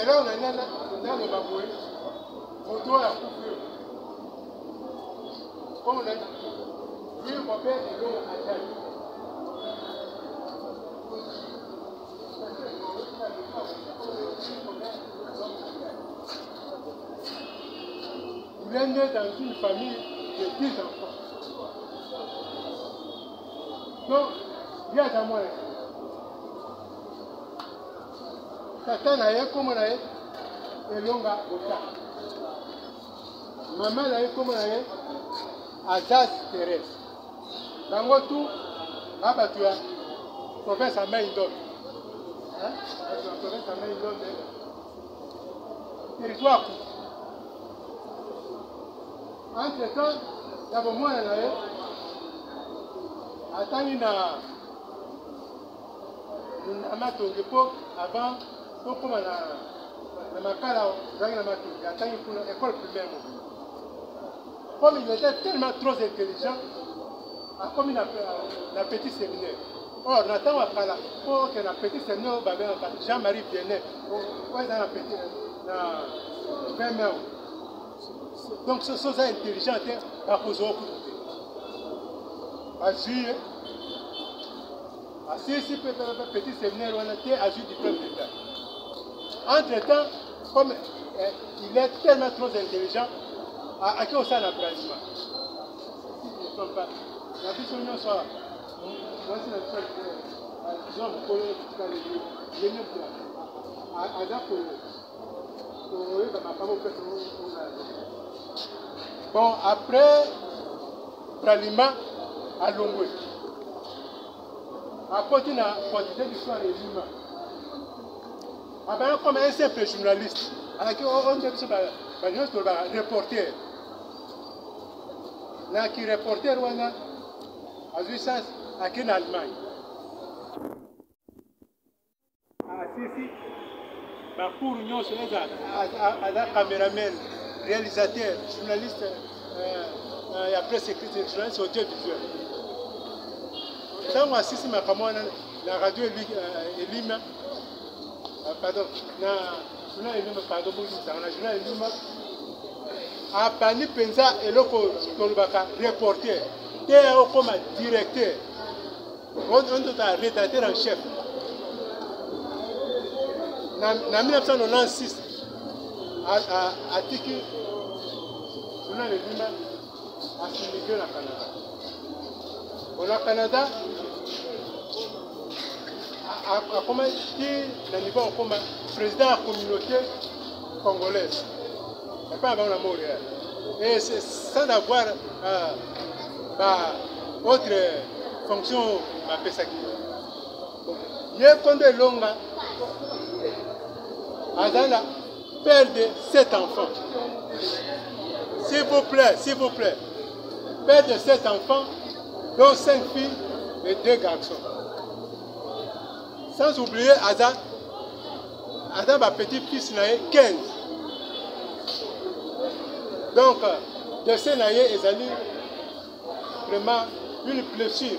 Et là, on a dans le baboué, on doit la couper. Comme on a dit, lui, mon père est long à taille. Il est né dans une famille de 10 enfants. Donc, il y a dans moi. Tata naye comme naye elonga ota. Maman naye comme naye Azaz Thérèse. Bango tout abatua province à Maïndon. Hein? Province à Maïndon. Territoire. Entre temps, d'abord moi naye atani na amatonge po avant comme na makala dans la matonge atani pour l'école primaire. Comme il était tellement trop intelligent, comme il a un petit séminaire. Or, Nathan Wakala, pour que le petit séminaire, Jean-Marie Viennet, dans la petite, dans 20 mai. Donc, ce sont intelligents, à cause de à juillet, à 6 petit séminaire, on a été à juillet du peuple d'État. Entre-temps, comme il est tellement trop intelligent, à qui on s'en apprend? Si je ne me trompe pas, la vision soit, moi c'est la seule, disons, vous connaissez les neuf là, à Dapolo, bon, après, Pralima, à Longwe, à côté de la quantité d'histoire de Lima, comme un simple journaliste, à qui on dit que c'est un reporter. Là, qui reporter à Zuissance, à qui en Allemagne. Si, pour nous, c'est un caméraman, réalisateur, journaliste, et après c'est journaliste audiovisuel. Quand moi, si la radio Elima, pardon, la journal Elima, a Pani Penza et le reporter, comme directeur, on doit rédacteur en chef. En 1996, à Tiki, journal Elima a signé au Canada. Au Canada, a comment dire, le niveau comme président de la communauté congolaise. Pas avant la mort. Et c'est sans avoir autre fonction à Pesaki. Il y a quand de longa, Azana père de 7 enfants. S'il vous plaît, père de 7 enfants, dont 5 filles et 2 garçons. Sans oublier Azan, ma petit-fils n'a 15. Donc, de ces naïe, ils allaient vraiment une blessure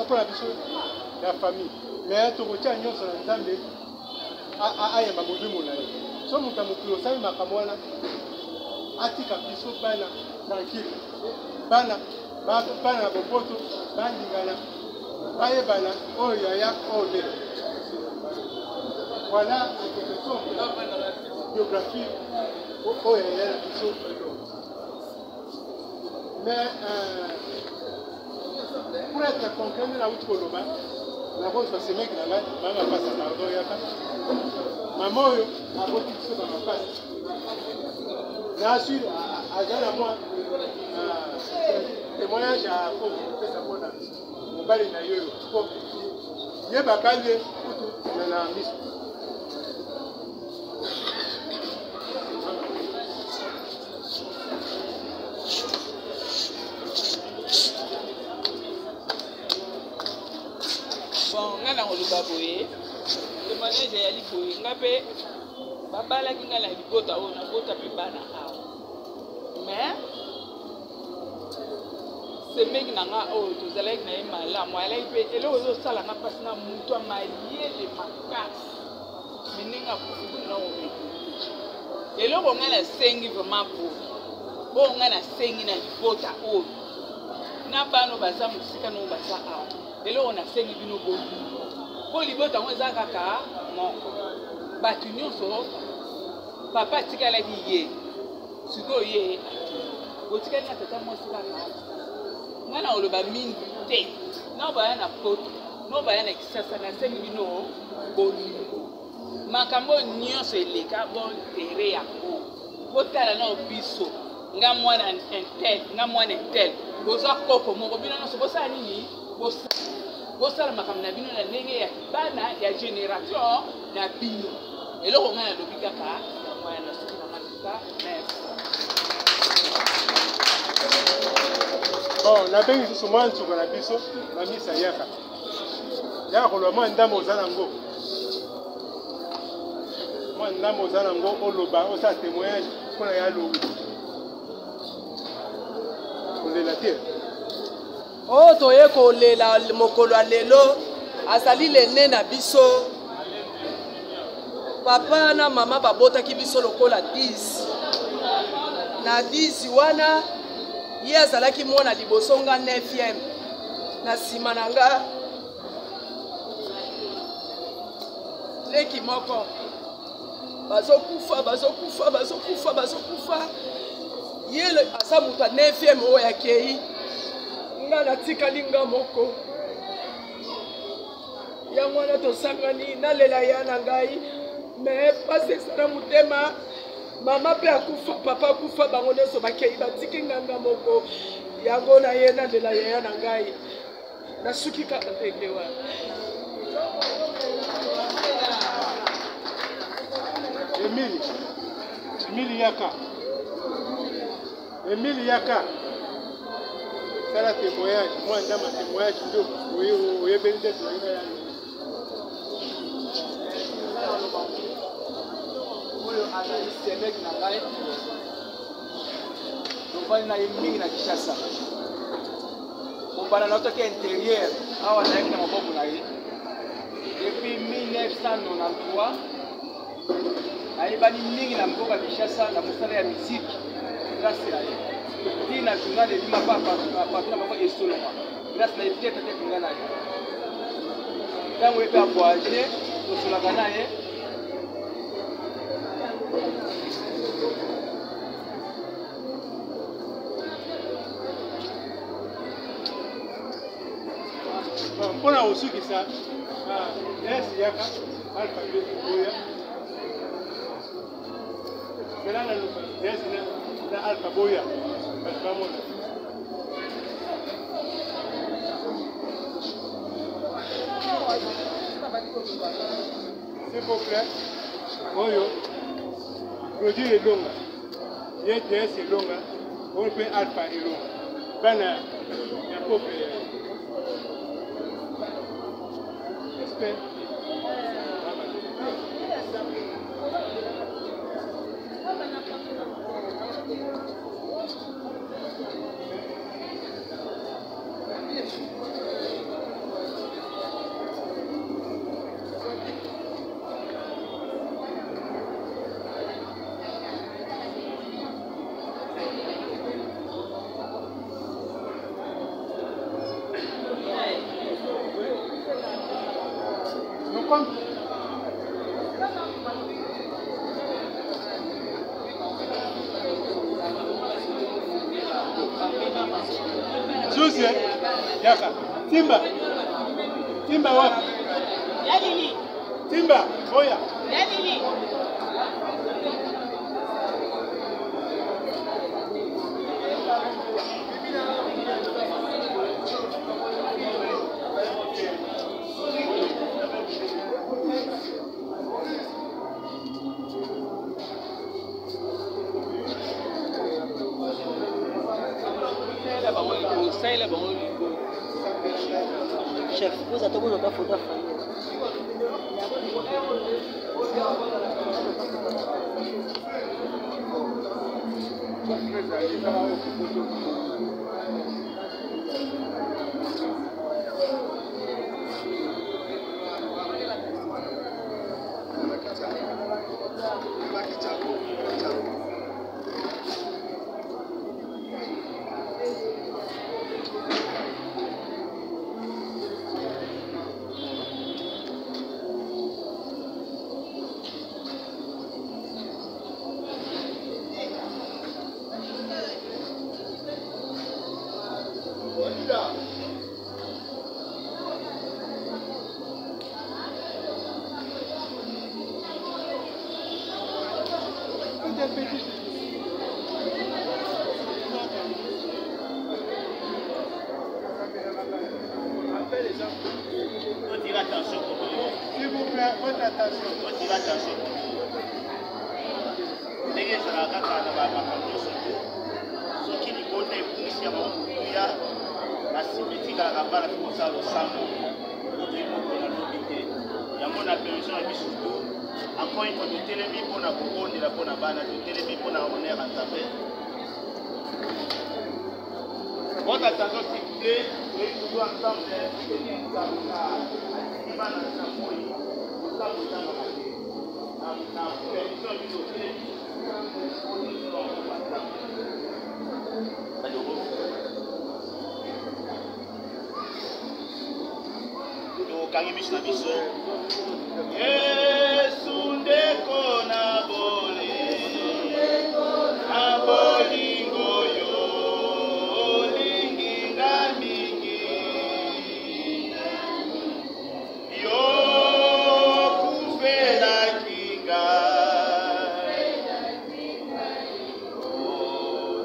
pour la famille. Mais tout le temps, nous sommes en train de voilà. biographie au réel. Mais pour être concret, la route Koloba, la route va se mettre dans la passe à maman a voté dans ma passe. Là, sur à moi, témoignage à mon bal est d'ailleurs. Il y a pas de la mise. Bon, on a le baboye. Le manège est à l'Iboye. On a fait babala qui a la libota ou na bota pe bana awa. Mais ce mec n'a pas auto, vous allez na imala, moi elle peut elle ozo sala na passe na muto amaye le makas. Meninga pour na o. Et là on a la sengi vraiment pour. Bon on a la sengi na libota o. Na bano baza musika no baza awa. Et là on a sengi bino bo. Pour libota on za kaka moko. Batu nyonso papa tikala ki ye. Siko ye. Botika na tata mo sika na. Ngana oloba mingi te. Na ba na poto. No ba na kisasa na sengi bino boni. Makambo nyonso eleka bon tere ya ko. Botala na obiso. Nga mwana intel, nga mwana intel. Boza koko moko bino no so bosa nini? Bosa makambo na bino na ndenge ya bana ya génération na bino. Eloko ngana lobi kaka mwana na soki na matuka. Merci. Bon, la bengi sur moi sur la biso, la misa yaka. Yaka ko lo mo ndambo zanango. Moi ndambo zanango oloba o sa témoignage ko na ya lo. On est la terre. Oh toye ko lela mokolo lelo asali le nena biso. Papa na mama babota ki biso lokola 10. Na 10 wana ye azalaki mwana liboso nga 9e na sima na nga leki moko bazokufa ye asa moto ya 9e oyo akei nga natikali nga moko yango wana tosangani nalela ya na ngai me pasi esala motema. Mama pe akufa, papa akufa, bango nyonso bakei batiki nganga moko. Yango na ye nalela ya na ngai. Nasuki kaka ndenge wana. Emile Yaka. C'est la témoignage. Moi, dans ma témoignage, je vais analyste mec na ngai donc na mingi na Kinshasa on na toke intérieur awa na yaki na maboko na ye depuis 1993 ayebani mingi na mboka ya Kinshasa na mosala ya musique grâce na ye tina journal elima papa na bango esoloma grâce na ye tete kunga na ye ntango ye mpe avoyage tosolaka na ye. Pour la aussi qui ça, est yaka alphabet boya. Mais là la alphabet boya. S'il vous plaît, oyo produit est long. Il DS est long. On peut alpha est long. Bana ya peuple. Yaka. Timba. Timba wapi? Yalili. Timba, oya. Yalili. Chef, vous êtes au bout de la photo. S'il vous plaît, votre attention. Encore une fois, nous télémis pour la couronne et la bonne abana, nous télémis pour la honneur à taper. Votre attention, s'il vous plaît, nous devons ensemble kangimisha na biso Yesu ndeko na bolingo yo linginga mingi yo kufela kinga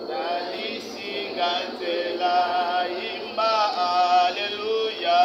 dalisinga nzela imba haleluya.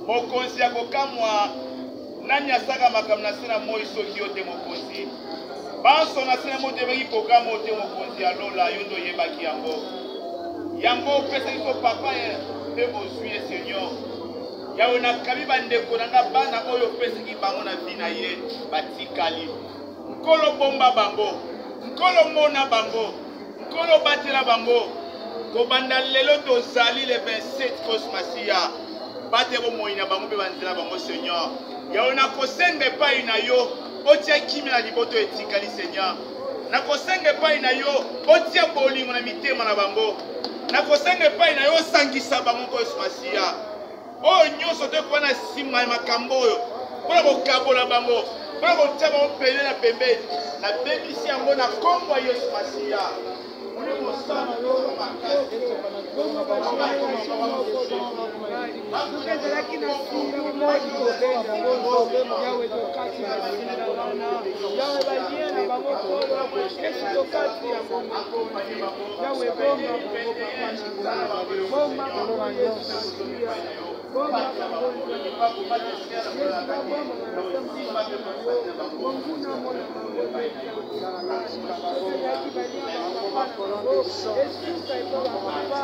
Mokonzi ya kokamwa nani asaka makambo na se na moi soki yo te mokonzi banso na se na moi tebeki kokamwa te mokonzi ya lola yo ndo oyebaki yango yango opesa biso papa mpe bozwi ye seigneur yawe nakabi bandeko na nga bana oyo opesaki bango na vi na ye batikali nkolo bomba bango nkolo mona bango nkolo batela bango kobanda lelo tozali le 27 kosmasiya batero moyina bango mpe banzela bango seigneur yawe nakosenga epai na yo otia kimia na liboto etikali seigneur nakosenga epai na yo otia bolingo na mitema na bango nakosenga epai na yo osangisa bango kosmasiya oyo nyonso tokoka na nsima ya makambo oyo mpona kokabola bango mpona kotia bango pene na pembeni nabebisi yango na kombo ya yesu masiya ezalaki na singa moko kobenda yawe tokati na singa na wana yawe balie na bango kolo esi tokati ya mokonzi yawe bomba bango bapandiza bomba bango yesusia bomba bango monguna mona bango ezalaki balia bapapa na bango esuka epo bapapa